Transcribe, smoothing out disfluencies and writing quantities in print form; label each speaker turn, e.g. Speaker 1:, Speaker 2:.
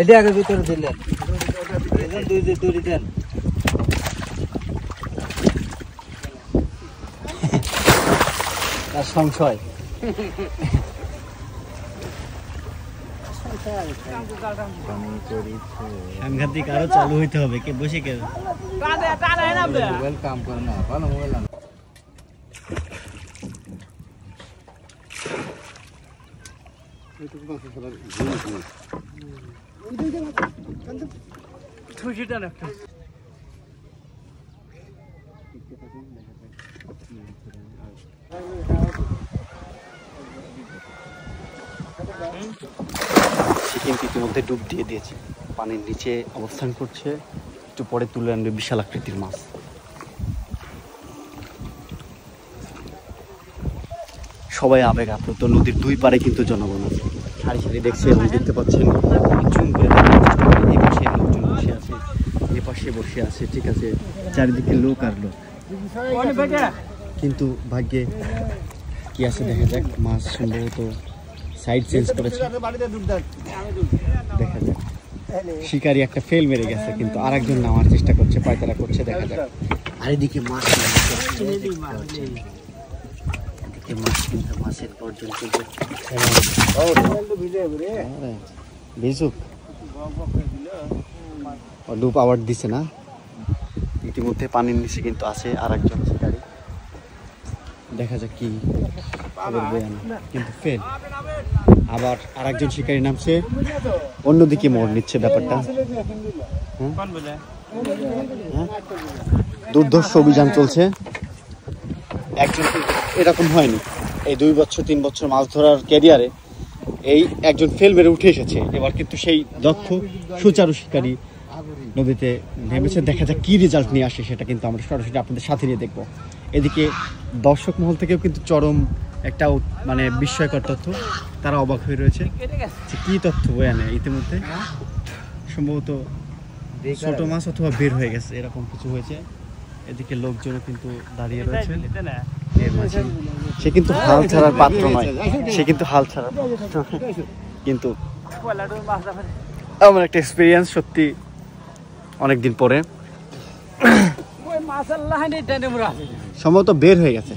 Speaker 1: এটা আগে ভিতরে দিলেন দুই দেন আর সংশয়
Speaker 2: সাংঘাতিক আরো চালু হইতে হবে কে বসে কে
Speaker 1: মোবাইল কাম করে না ভালো মোবাইল আনো
Speaker 2: কিন্তু ইতিমধ্যে ডুব দিয়ে দিয়েছে, পানির নিচে অবস্থান করছে, একটু পরে তুলে আনবে বিশাল আকৃতির মাছ। সবাই আবেগ আপ্লুত, নদীর দুই পারে কিন্তু জনগণ আছে, সারি সারি দেখছে এবং দেখতে পাচ্ছেন জুম করে এই পাশে লোকজন বসে আছে, এ পাশে বসে আছে, ঠিক আছে, চারিদিকে লোক আর লোক, কিন্তু ভাগ্যে কি আছে দেখা যাক। মাছ সম্ভবত সাইড চেঞ্জ করেছে, দেখা যাক। শিকারি একটা ফেল মেরে গেছে, কিন্তু আরেকজন নামার চেষ্টা করছে, পায়তারা করছে, দেখা যাক। আর এদিকে মাছ মাছের গর্জন ভিজুক ডুব আবার দিছে না। ইতিমধ্যে পানির নিচে কিন্তু আছে আর একজন শিকারি, দেখা যাক কি কিন্তু ফেল। আবার আরেকজন শিকারি নামছে, অন্যদিকে মোড় নিচ্ছে ব্যাপারটা। দুর্ধর্ষ অভিযান চলছে। একজন এরকম হয়নি এই 2 বছর 3 বছর মাছ ধরার ক্যারিয়ারে, এই একজন ফেল মেরে উঠে এসেছে। এবার কিন্তু সেই দক্ষ সুচারু শিকারী নদীতে নেমেছে, দেখা যাক কি রেজাল্ট নিয়ে আসে, সেটা কিন্তু আমরা সরাসরি আপনাদের সাথে নিয়ে দেখবো। এদিকে দর্শক মহল থেকেও কিন্তু চরম একটা মানে বিস্ময়কর তথ্য, তারা অবাক হয়ে রয়েছে যে কী তথ্য বয়ে আনে। ইতিমধ্যে সম্ভবত ছোট মাছ অথবা বের হয়ে গেছে, এরকম কিছু হয়েছে। এদিকে লোকজনও কিন্তু দাঁড়িয়ে রয়েছে। সে কিন্তু হাল ছাড়ার পাত্র নয়, সে কিন্তু হাল ছাড়ার পাত্র, কিন্তু আমার একটা এক্সপিরিয়েন্স সত্যি অনেকদিন পরে সম্ভবত বের হয়ে গেছে।